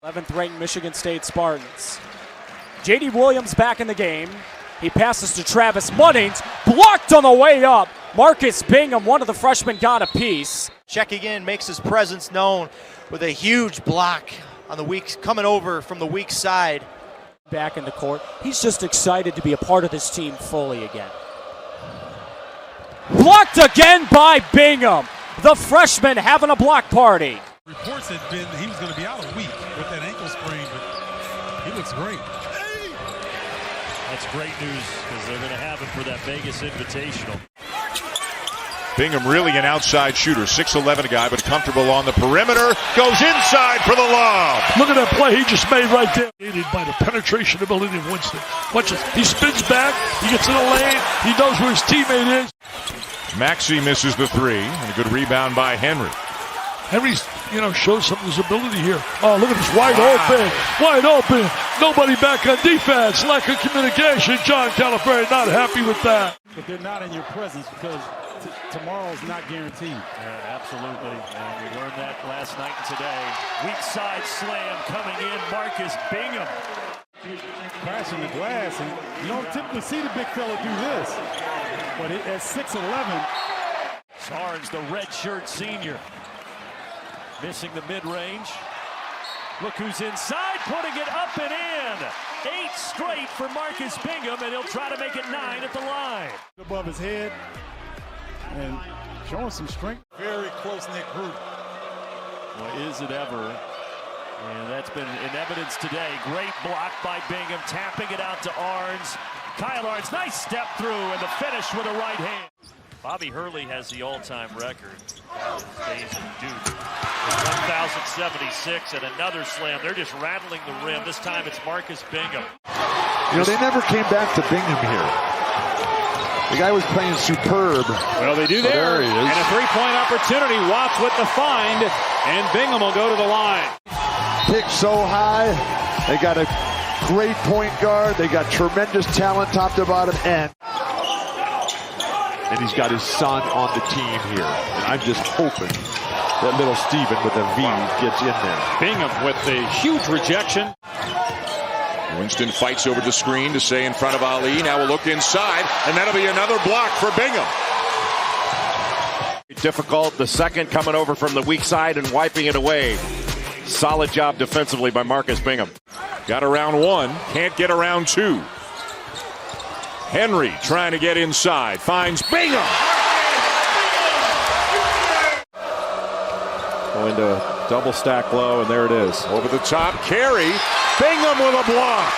11th ranked Michigan State Spartans. J.D. Williams back in the game. He passes to Travis Muddings, blocked on the way up. Marcus Bingham, one of the freshmen, got a piece. Checking in, makes his presence known with a huge block on the weak, coming over from the weak side. Back in the court. He's just excited to be a part of this team fully again. Blocked again by Bingham. The freshman having a block party. Reports had been he was going to be out a week with that ankle sprain, but he looks great. That's great news because they're going to have him for that Vegas Invitational. Bingham really an outside shooter, 6'11" guy, but comfortable on the perimeter. Goes inside for the lob. Look at that play he just made right there. Aided by the penetration ability of Winston. Watch this. He spins back. He gets in the lane. He knows where his teammate is. Maxey misses the three, and a good rebound by Henry. Henry's, shows some of his ability here. Oh, look at this, wide open. Wide open. Nobody back on defense. Lack of communication. John Calipari not happy with that. But they're not in your presence because tomorrow's not guaranteed. Yeah, absolutely. And we learned that last night and today. Weak side slam coming in. Marcus Bingham. Crashing the glass, and you don't typically see the big fella do this. But at 6'11". Sarge, the redshirt senior. Missing the mid-range. Look who's inside, putting it up and in. 8 straight for Marcus Bingham, and he'll try to make it 9 at the line. Above his head and showing some strength. Very close-knit group. Well, is it ever? And that's been in evidence today. Great block by Bingham, tapping it out to Arns. Kyle Arns, nice step through, and the finish with a right hand. Bobby Hurley has the all-time record. Days in Duke. 1,076 and another slam. They're just rattling the rim. This time it's Marcus Bingham. They never came back to Bingham here. The guy was playing superb. Well, they do there. There he is. And a three-point opportunity. Watts with the find, and Bingham will go to the line. Picked so high. They got a great point guard. They got tremendous talent top to bottom end. And he's got his son on the team here. And I'm just hoping that little Steven with a V gets in there. Bingham with the huge rejection. Winston fights over the screen to stay in front of Ali. Now we'll look inside, and that'll be another block for Bingham. Difficult. The second coming over from the weak side and wiping it away. Solid job defensively by Marcus Bingham. Got around one, can't get around two. Henry trying to get inside, finds Bingham. Going to double stack low, and there it is. Over the top, Carey. Bingham with a block.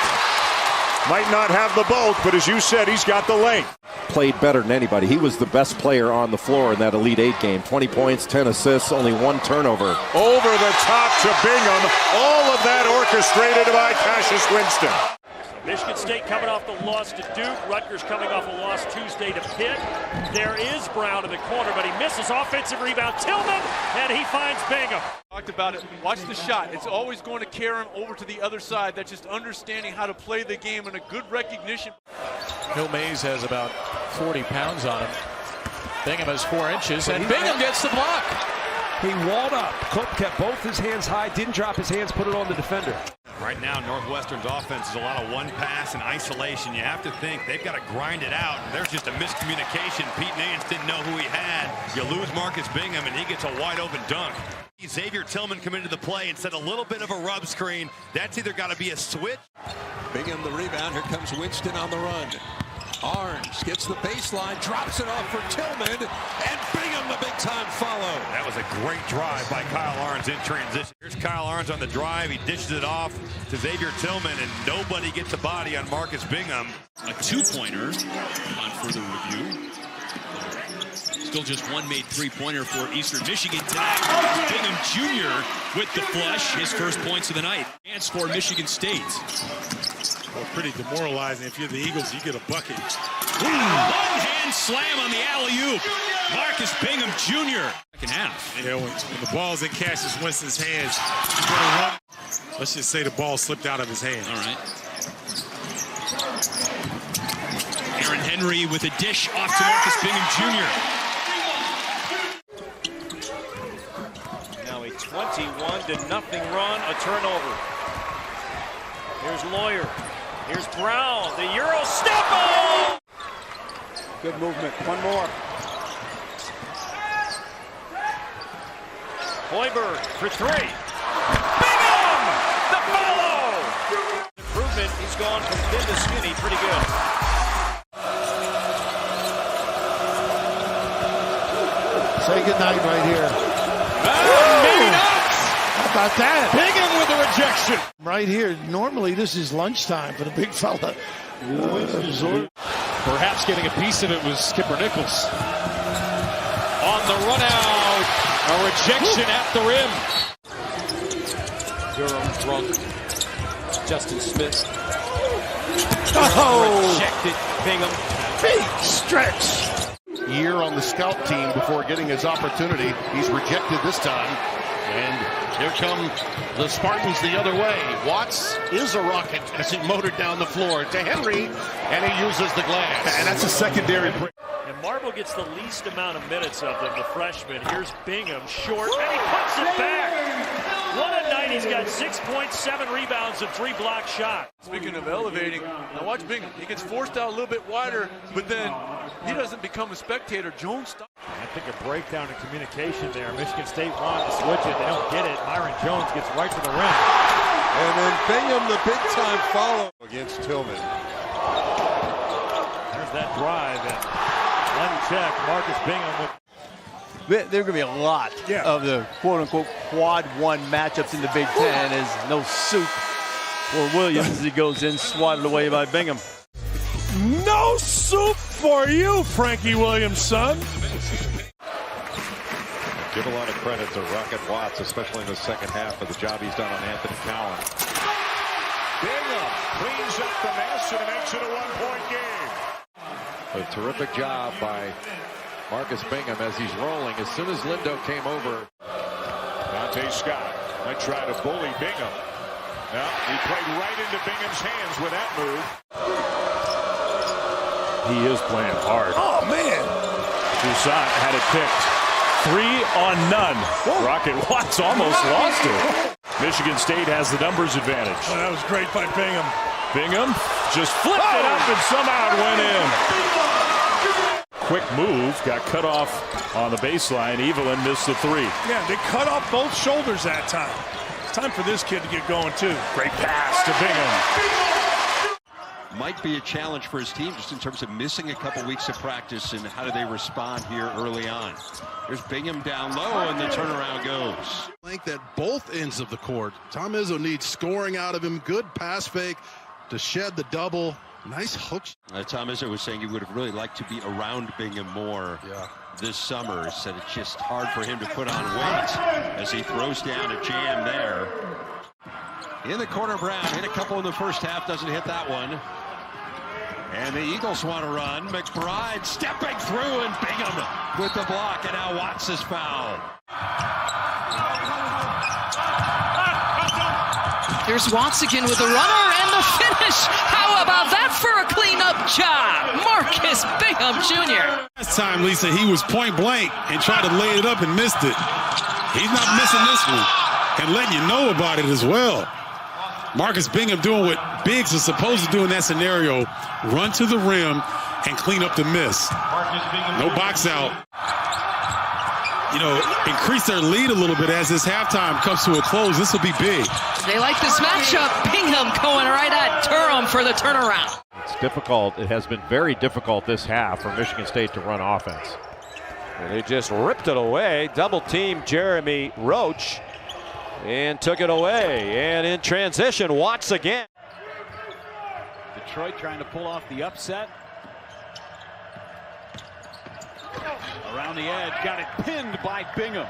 Might not have the bulk, but as you said, he's got the length. Played better than anybody. He was the best player on the floor in that Elite 8 game. 20 points, 10 assists, only 1 turnover. Over the top to Bingham. All of that orchestrated by Cassius Winston. Michigan State coming off the loss to Duke. Rutgers coming off a loss Tuesday to Pitt. There is Brown in the corner, but he misses. Offensive rebound. Tillman, and he finds Bingham. Talked about it. Watch the shot. It's always going to carry him over to the other side. That's just understanding how to play the game and a good recognition. Hill Mays has about 40 pounds on him. Bingham has 4 inches, and Bingham gets the block. He walled up. Cope kept both his hands high, didn't drop his hands, put it on the defender. Right now, Northwestern's offense is a lot of one pass and isolation. You have to think they've got to grind it out. There's just a miscommunication. Pete Nance didn't know who he had. You lose Marcus Bingham, and he gets a wide open dunk. Xavier Tillman come into the play and set a little bit of a rub screen. That's either got to be a switch. Bingham the rebound. Here comes Winston on the run. Arns gets the baseline, drops it off for Tillman, and Bingham the big-time follow. That was a great drive by Kyle Arns in transition. Here's Kyle Arns on the drive. He dishes it off to Xavier Tillman, and nobody gets a body on Marcus Bingham. A two-pointer on further review. Still just one made three-pointer for Eastern Michigan tonight. Bingham Jr. with the flush, his first points of the night. Chance for Michigan State. Well, pretty demoralizing. If you're the Eagles, you get a bucket. One-hand slam on the alley-oop. Marcus Bingham Jr. Second half. Yeah, when the ball's in Cassius Winston's hands, he's going to run. Let's just say the ball slipped out of his hand. All right. Aaron Henry with a dish off to Marcus Bingham Jr. Now a 21-0 run, a turnover. Here's Lawyer. Here's Brown, the Euro step. Good movement. One more. Hoiberg for three. Bingham! The follow! Improvement. He's gone from thin to skinny. Pretty good. Say goodnight right here. Maybe not. How about that? Bingham with the rejection. Right here. Normally this is lunchtime for the big fella. Perhaps getting a piece of it was Skipper Nichols. On the run out. A rejection at the rim. Durham drunk. Justin Smith. Rejected. Bingham. Big stretch. Year on the scout team before getting his opportunity. He's rejected this time. And here come the Spartans the other way. Watts is a rocket as he motored down the floor to Henry, and he uses the glass. And that's a secondary break. And Marble gets the least amount of minutes of them, the freshman. Here's Bingham, short, and he puts it back. What a night. He's got 6.7 rebounds and 3 block shots. Speaking of elevating, now watch Bingham. He gets forced out a little bit wider, but then he doesn't become a spectator. Jones stops. I think a breakdown in communication there. Michigan State wanted to switch it. They don't get it. Myron Jones gets right to the rim. And then Bingham, the big-time follow Against Tillman. There's that drive. And one check. Marcus Bingham with. There are going to be a lot of the quote-unquote quad one matchups in the Big Ten. As no soup for Williams as he goes in, swatted away by Bingham. No soup for you, Frankie Williams, son. Give a lot of credit to Rocket Watts, especially in the second half of the job he's done on Anthony Cowan. Bingham cleans up the mess and makes it a one-point game. A terrific job by Marcus Bingham as he's rolling. As soon as Lindo came over, Dante Scott might try to bully Bingham. No, he played right into Bingham's hands with that move. He is playing hard. Oh, man. Toussaint had it picked. 3 on none. Rocket Watts almost lost it. Michigan State has the numbers advantage. Oh, that was great by Bingham. Bingham just flipped it up and somehow it went in. Quick move, got cut off on the baseline. Evelyn missed the 3. Yeah, they cut off both shoulders that time. It's time for this kid to get going, too. Great pass to Bingham. might be a challenge for his team just in terms of missing a couple weeks of practice and how do they respond here early on. There's Bingham down low and the turnaround goes. Length at both ends of the court. Tom Izzo needs scoring out of him. Good pass fake to shed the double. Nice hook. Tom Izzo was saying he would have really liked to be around Bingham more this summer. He said it's just hard for him to put on weight as he throws down a jam there. In the corner, Brown hit a couple in the first half, doesn't hit that one. And the Eagles want to run. McBride stepping through and Bingham with the block, and now Watts is fouled. Here's Watts again with the runner and the finish. How about that for a cleanup job? Marcus Bingham Jr. Last time, Lisa, he was point blank and tried to lay it up and missed it. He's not missing this one and letting you know about it as well. Marcus Bingham doing what bigs are supposed to do in that scenario, run to the rim and clean up the miss. No box out. You know, increase their lead a little bit as this halftime comes to a close. This will be big. They like this matchup. Bingham going right at Durham for the turnaround. It's difficult. It has been very difficult this half for Michigan State to run offense. And they just ripped it away. Double team Jeremy Roach and took it away. And in transition, Watts again. Detroit trying to pull off the upset. Around the edge, got it pinned by Bingham.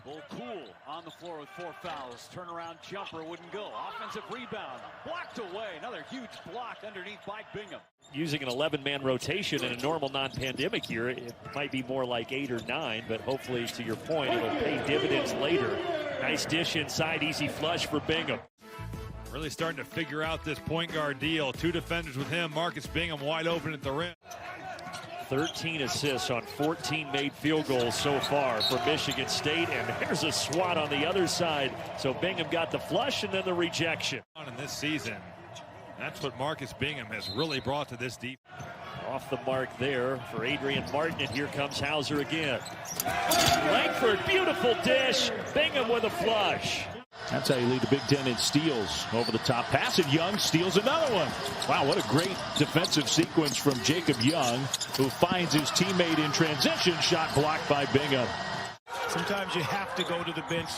Bull Cool on the floor with 4 fouls. Turnaround jumper wouldn't go. Offensive rebound blocked away. Another huge block underneath by Bingham. Using an 11-man rotation in a normal non-pandemic year, it might be more like 8 or 9, but hopefully, to your point, it'll pay dividends later. Nice dish inside, easy flush for Bingham. Really starting to figure out this point guard deal. 2 defenders with him. Marcus Bingham wide open at the rim. 13 assists on 14 made field goals so far for Michigan State, and there's a swat on the other side. So Bingham got the flush and then the rejection. In this season, that's what Marcus Bingham has really brought to this defense. Off the mark there for Adrian Martin, and here comes Hauser again. Langford, beautiful dish. Bingham with a flush. That's how you lead the Big Ten in steals. Over the top pass, and Young steals another one. Wow, what a great defensive sequence from Jacob Young, who finds his teammate in transition. Shot blocked by Bingham. Sometimes you have to go to the bench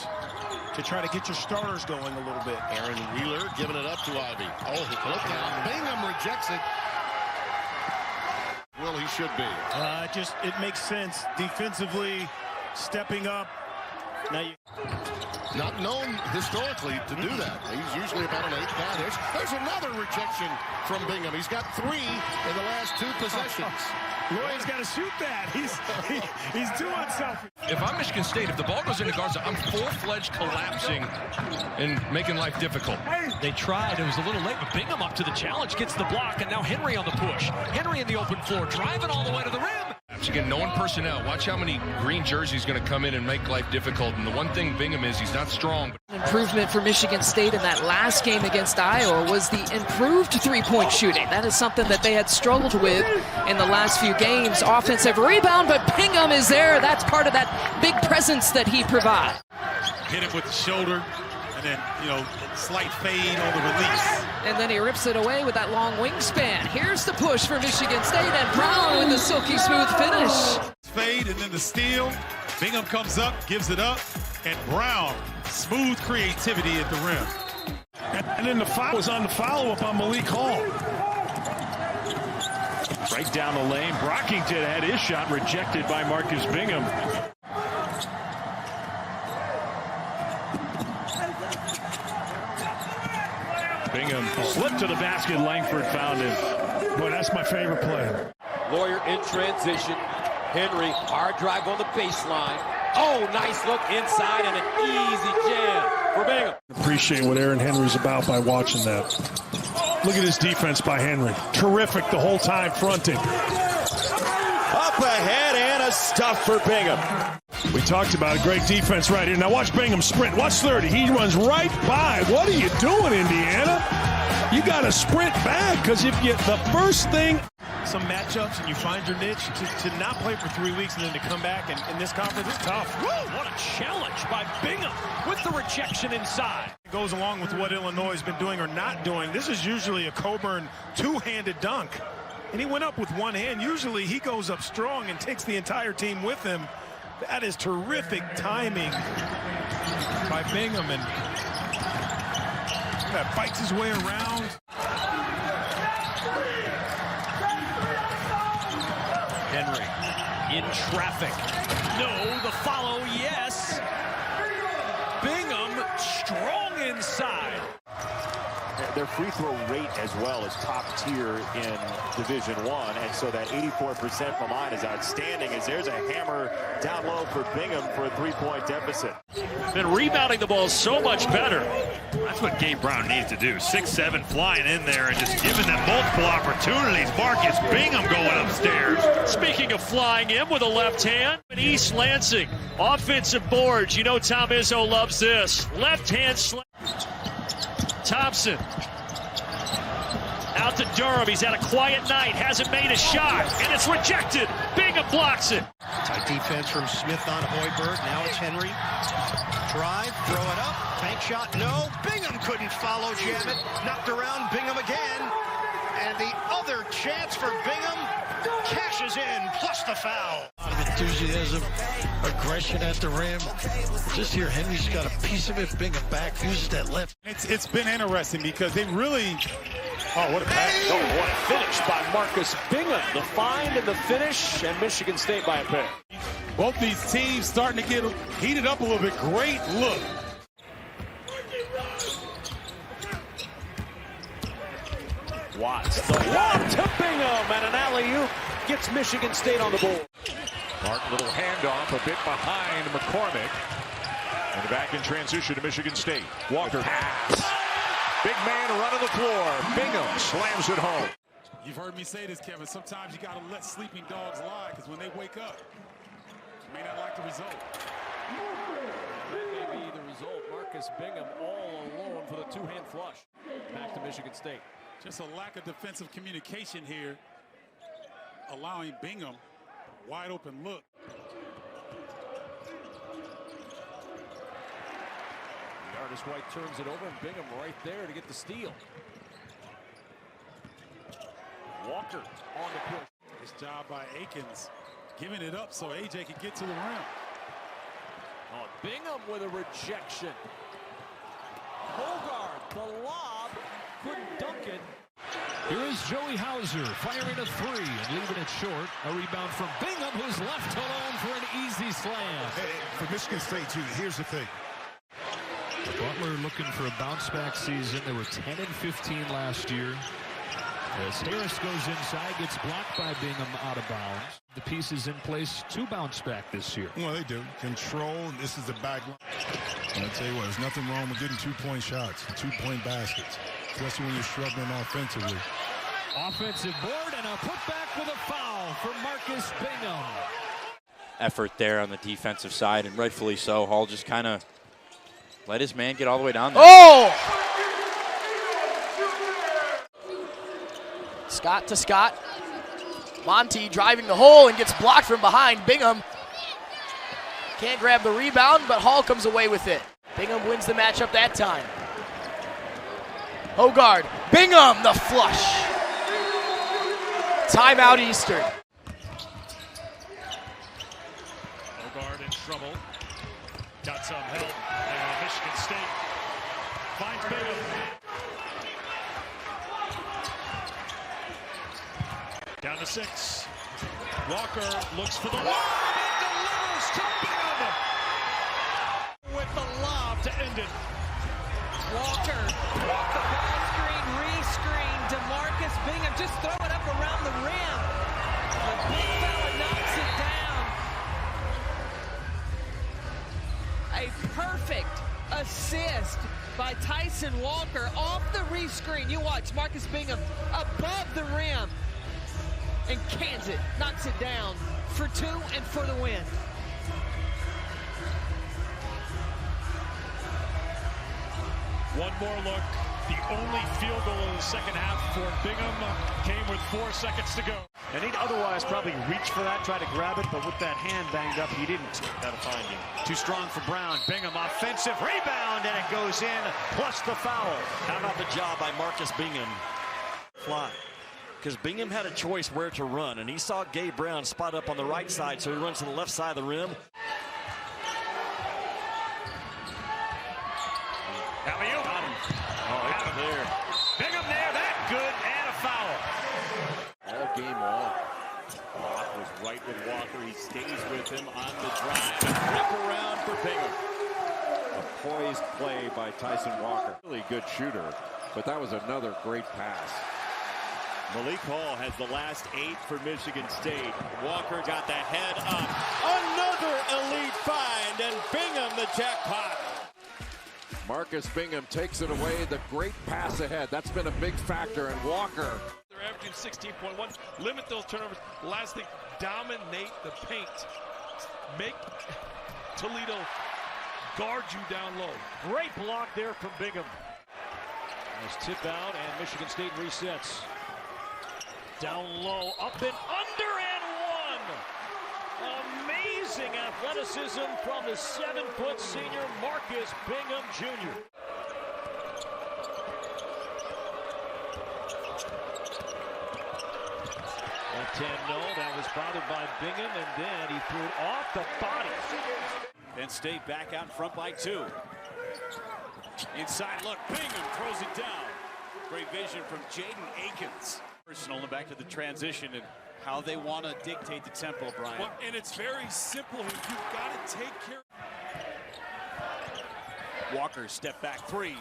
to try to get your starters going a little bit. Aaron Wheeler giving it up to Ivy. Oh, look out. Bingham rejects it. Well, he should be. It makes sense. Defensively, stepping up. Now you... Not known historically to do that. He's usually about an 8-guy. There's another rejection from Bingham. He's got 3 in the last 2 possessions. Lloyd's got to shoot that. He's too unselfish. If I'm Michigan State, if the ball goes into Garza, I'm full-fledged collapsing and making life difficult. They tried. It was a little late, but Bingham up to the challenge, gets the block, and now Henry on the push. Henry in the open floor, driving all the way to the rim. Again, knowing personnel, watch how many green jerseys going to come in and make life difficult. And the one thing Bingham is, he's not strong. Improvement for Michigan State in that last game against Iowa was the improved three-point shooting. That is something that they had struggled with in the last few games. Offensive rebound, but Bingham is there. That's part of that big presence that he provides. Hit him with the shoulder, and then, slight fade on the release. And then he rips it away with that long wingspan. Here's the push for Michigan State, and Brown with the silky smooth finish. Fade and then the steal. Bingham comes up, gives it up, and Brown, smooth creativity at the rim. And then the foul was on the follow-up on Malik Hall. Right down the lane. Brockington had his shot rejected by Marcus Bingham. Bingham slipped to the basket. Langford found him. Boy, that's my favorite play. Lawyer in transition. Henry, hard drive on the baseline. Oh, nice look inside and an easy jam for Bingham. Appreciate what Aaron Henry's about by watching that. Look at his defense by Henry. Terrific the whole time fronting. Up ahead and a stuff for Bingham. We talked about a great defense right here. Now watch Bingham sprint. Watch 30. He runs right by. What are you doing, Indiana? You got to sprint back, because if you the first thing, some matchups and you find your niche, to not play for 3 weeks and then to come back and in this conference is tough. Whoa, what a challenge by Bingham with the rejection inside. It goes along with what Illinois has been doing or not doing. This is usually a Coburn two-handed dunk. And he went up with one hand. Usually he goes up strong and takes the entire team with him. That is terrific timing by Bingham, and that fights his way around. Henry in traffic. No, the follow, yes. Bingham strong inside. Their free throw rate as well is top tier in Division I, and so that 84% from line is outstanding, as there's a hammer down low for Bingham for a 3-point deficit. Been rebounding the ball so much better. That's what Gabe Brown needs to do. 6'7", flying in there and just giving them multiple opportunities. Marcus Bingham going upstairs. Speaking of flying in with a left hand, East Lansing, offensive boards. You know Tom Izzo loves this. Left hand slam. Thompson out to Durham. He's had a quiet night, hasn't made a shot, and it's rejected. Bingham blocks it. Tight defense from Smith on Hoiberg. Now it's Henry. Drive, throw it up. Bank shot, no. Bingham couldn't follow, jam it. Knocked around, Bingham again. And the other chance for Bingham cashes in, plus the foul. A lot of enthusiasm, aggression at the rim. Just here, Henry's got a piece of it. Bingham back, uses that left. It's been interesting because they really... Oh, what a pass. Oh, what a finish by Marcus Bingham. The find and the finish, and Michigan State by a pair. Both these teams starting to get heated up a little bit. Great look. Watts, the lob to Bingham, and an alley-oop gets Michigan State on the board. Martin, little handoff, a bit behind McCormick. And back in transition to Michigan State. Walker pass. Big man running the floor. Bingham slams it home. You've heard me say this, Kevin. Sometimes you got to let sleeping dogs lie, because when they wake up, you may not like the result. That may be the result. Marcus Bingham all alone for the two-hand flush. Back to Michigan State. Just a lack of defensive communication here, allowing Bingham a wide open look. Artist White turns it over, and Bingham right there to get the steal. Walker on the push. Nice job by Akins, giving it up so AJ can get to the rim. Oh, Bingham with a rejection. Hogard, the lob, couldn't dunk it. Here is Joey Hauser firing a three and leaving it short. A rebound from Bingham, who's left alone for an easy slam. Hey, for Michigan State, too, here's the thing. Butler looking for a bounce-back season. They were 10 and 15 last year. As Harris goes inside, gets blocked by Bingham out of bounds. The pieces in place to bounce back this year. Well, they do. Control, and this is the back line. And I'll tell you what, there's nothing wrong with getting two-point shots, two-point baskets, especially when you're struggling offensively. Offensive board and a putback with a foul for Marcus Bingham. Effort there on the defensive side, and rightfully so. Hall just kind of let his man get all the way down there. Oh! Scott to Scott. Monty driving the hole and gets blocked from behind. Bingham can't grab the rebound, but Hall comes away with it. Bingham wins the matchup that time. Hogard, Bingham, the flush. Timeout Eastern. Hogard in trouble. Got some help. And Michigan State finds Bingham. Down to 6. Walker looks for the lob and delivers to Bingham with the lob to end it. Walker, the ball screen, re-screen, DeMarcus Bingham, just throw it up around the rim. The big fella knocks it down. A perfect assist by Tyson Walker off the re-screen. You watch Marcus Bingham above the rim and cans it, knocks it down for 2 and for the win. One more look. The only field goal in the second half for Bingham came with 4 seconds to go. And he'd otherwise probably reach for that, try to grab it, but with that hand banged up, he didn't. Got to find him. Too strong for Brown. Bingham, offensive rebound, and it goes in, plus the foul. How about the job by Marcus Bingham? Fly. Because Bingham had a choice where to run, and he saw Gabe Brown spot up on the right side, so he runs to the left side of the rim. Alley-oop. Got him. Oh, Got him there. Bingham there, that good, and a foul. All game long. Block was right with Walker. He stays with him on the drive. Rip around for Bingham. A poised play by Tyson Walker. Really good shooter, but that was another great pass. Malik Hall has the last 8 for Michigan State. Walker got the head up. Another elite find, and Bingham the jackpot. Marcus Bingham takes it away. The great pass ahead. That's been a big factor. And Walker. They're averaging 16.1. Limit those turnovers. Last thing, dominate the paint. Make Toledo guard you down low. Great block there from Bingham. Nice tip out, and Michigan State resets. Down low, up and under, and one. Amazing athleticism from the 7-foot senior Marcus Bingham Jr. That 10, no, that was bothered by Bingham, and then he threw it off the body. Penn State back out in front by 2. Inside look, Bingham throws it down. Great vision from Jaden Akins. Personal and back to the transition and how they want to dictate the tempo, Brian. Well, and it's very simple. You've got to take care. Walker step back 3.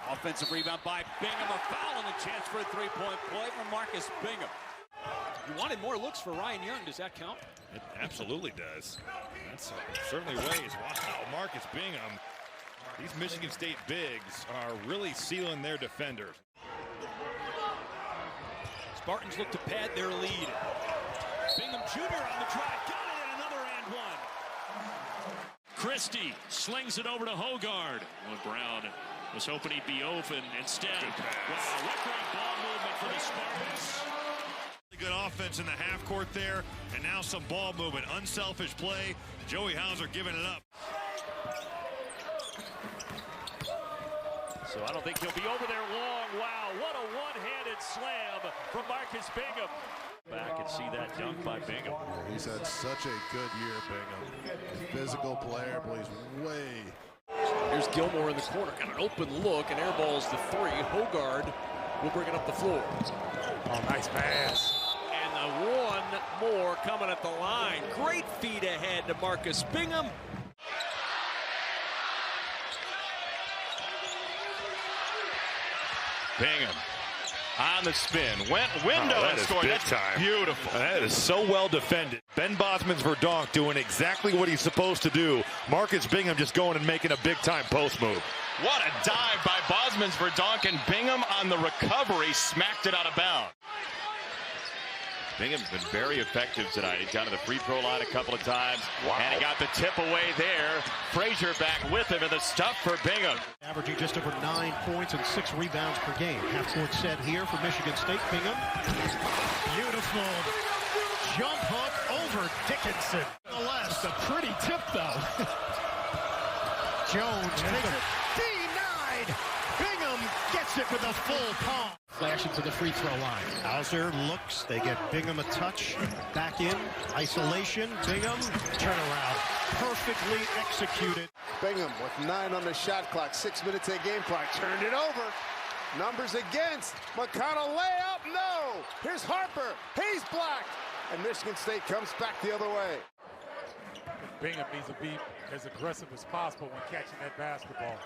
Offensive rebound by Bingham. A foul and a chance for a 3-point play from Marcus Bingham. You wanted more looks for Ryan Young. Does that count? It absolutely does. That's certainly ways. Wow, Marcus Bingham. These Michigan State bigs are really sealing their defenders. Spartans look to pad their lead. Bingham Jr. on the drive, got it, and another and one. Christie slings it over to Hogard. Well, Brown was hoping he'd be open instead. Wow, what great ball movement for the Spartans. Good offense in the half court there, and now some ball movement. Unselfish play. Joey Hauser giving it up. So I don't think he'll be over there long. Wow, what a one-handed slam from Marcus Bingham. Back and see that dunk by Bingham. Yeah, he's had such a good year, Bingham. Physical player, plays way. Here's Gilmore in the corner, got an open look, and airballs the three. Hogard will bring it up the floor. Oh, nice pass. And the one more coming at the line. Great feed ahead to Marcus Bingham. Bingham on the spin, went window and scored. That's beautiful. That is so well defended. Ben Bosman's Verdonk doing exactly what he's supposed to do. Marcus Bingham just going and making a big-time post move. What a dive by Bosman's Verdonk, and Bingham on the recovery smacked it out of bounds. Bingham's been very effective tonight. He's gone to the free throw line a couple of times. Wow. And he got the tip away there. Frazier back with him, and the stuff for Bingham. Averaging just over 9 points and 6 rebounds per game. Half-court set here for Michigan State. Bingham. Beautiful jump hook over Dickinson. Just a pretty tip, though. Jones takes it. Denied. Bingham gets it with a full palm. Flashing to the free throw line. Hauser looks. They get Bingham a touch. Back in. Isolation. Bingham. Turnaround. Perfectly executed. Bingham with 9 on the shot clock. 6 minutes of game clock. Turned it over. Numbers against. McConnell layup. No. Here's Harper. He's blocked. And Michigan State comes back the other way. Bingham needs to be as aggressive as possible when catching that basketball.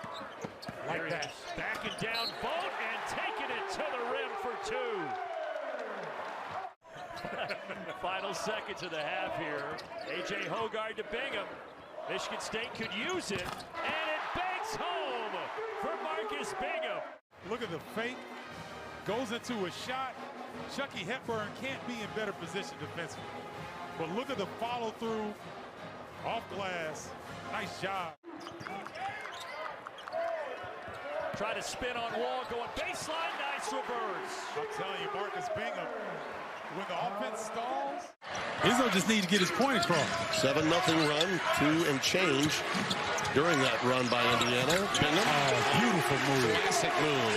Like that. Backing down Boat and taking it to the rim for 2. Final seconds of the half here. A.J. Hogard to Bingham. Michigan State could use it, and it banks home for Marcus Bingham. Look at the fake. Goes into a shot. Chucky Hepburn can't be in better position defensively. But look at the follow-through. Off glass. Nice job. Try to spin on Wall, going baseline, nice reverse. I'm telling you, Marcus Bingham, when the offense stalls, Izzo just needs to get his point across. 7-0 run, 2 and change during that run by Indiana. Bingham. Beautiful move. Classic move.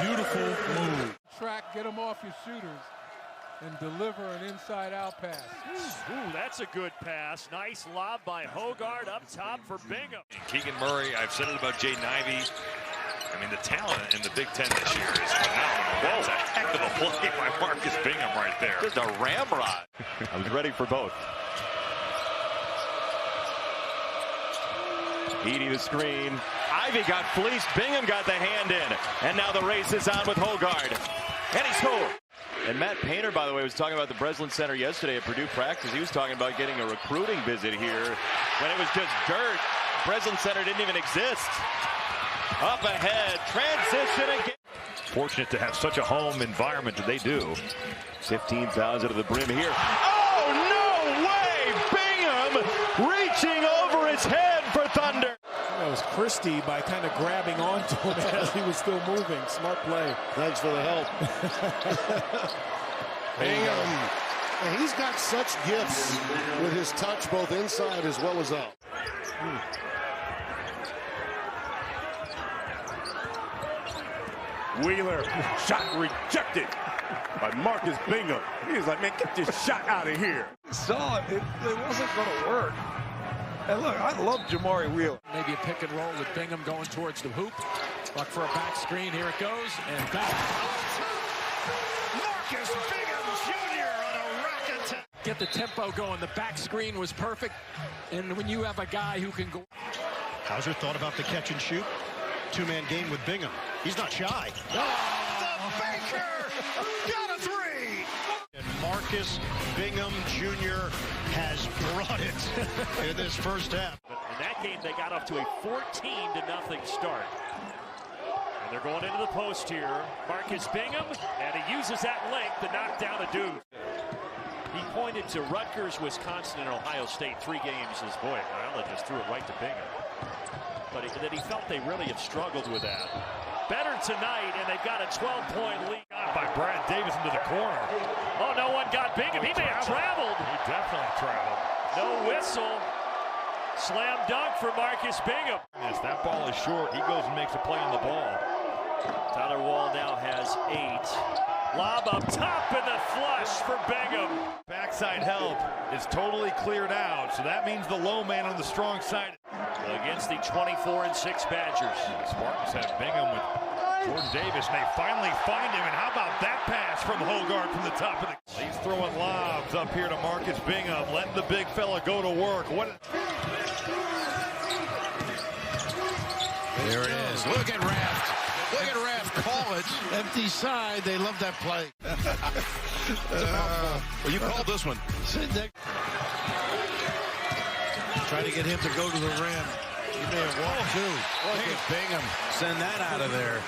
Beautiful move. Track, get them off your shooters and deliver an inside-out pass. Ooh, that's a good pass. Nice lob by Hogard up top for Bingham. Keegan Murray, I've said it about Jay Ivey. I mean, the talent in the Big Ten this year is phenomenal. That's a heck of a play by Marcus Bingham right there. Just a ramrod. I was ready for both. Eating the screen. Ivey got fleeced. Bingham got the hand in. And now the race is on with Hogard. And he scored. And Matt Painter, by the way, was talking about the Breslin Center yesterday at Purdue practice. He was talking about getting a recruiting visit here when it was just dirt. Breslin Center didn't even exist. Up ahead, transition again. Fortunate to have such a home environment that they do. 15,000 to the brim here. Oh, no way! Bingham reaching over his head for Thunder. That was Christie by kind of grabbing onto him as he was still moving. Smart play. Thanks for the help. Bingham. And he's got such gifts with his touch both inside as well as out. Wheeler, shot rejected by Marcus Bingham. He was like, man, get this shot out of here. Saw it. It wasn't going to work. And look, I love Jamari Wheeler. Maybe a pick and roll with Bingham going towards the hoop. Look for a back screen. Here it goes. And back. Marcus Bingham Jr. on a rack attack. Get the tempo going. The back screen was perfect. And when you have a guy who can go. Hauser thought about the catch and shoot. 2-man game with Bingham. He's not shy. Oh, the Baker got a 3. And Marcus Bingham Jr. has brought it in this first half. But in that game, they got off to a 14-0 start. And They're going into the post here. Marcus Bingham, and he uses that length to knock down a dude. He pointed to Rutgers, Wisconsin, and Ohio State 3 games as, boy, Isla just threw it right to Bingham. But he felt they really have struggled with that. Better tonight, and they've got a 12-point lead. By Brad Davis into the corner. Oh, no one got Bingham. He may have traveled. He definitely traveled. No whistle. Slam dunk for Marcus Bingham. Yes, that ball is short. He goes and makes a play on the ball. Tyler Wall now has 8. Lob up top and the flush for Bingham. Backside help is totally cleared out, so that means the low man on the strong side. Against the 24-6 Badgers. The Spartans have Bingham with Jordan Davis, and they finally find him. And how about that pass from Hogard from the top of the... He's throwing lobs up here to Marcus Bingham, letting the big fella go to work. There it is. Look at Raft. Look at Raft call it. Empty side. They love that play. Well, you called this one. Trying to get him to go to the rim. He may have walked too. Look at Bingham. Send that out of there.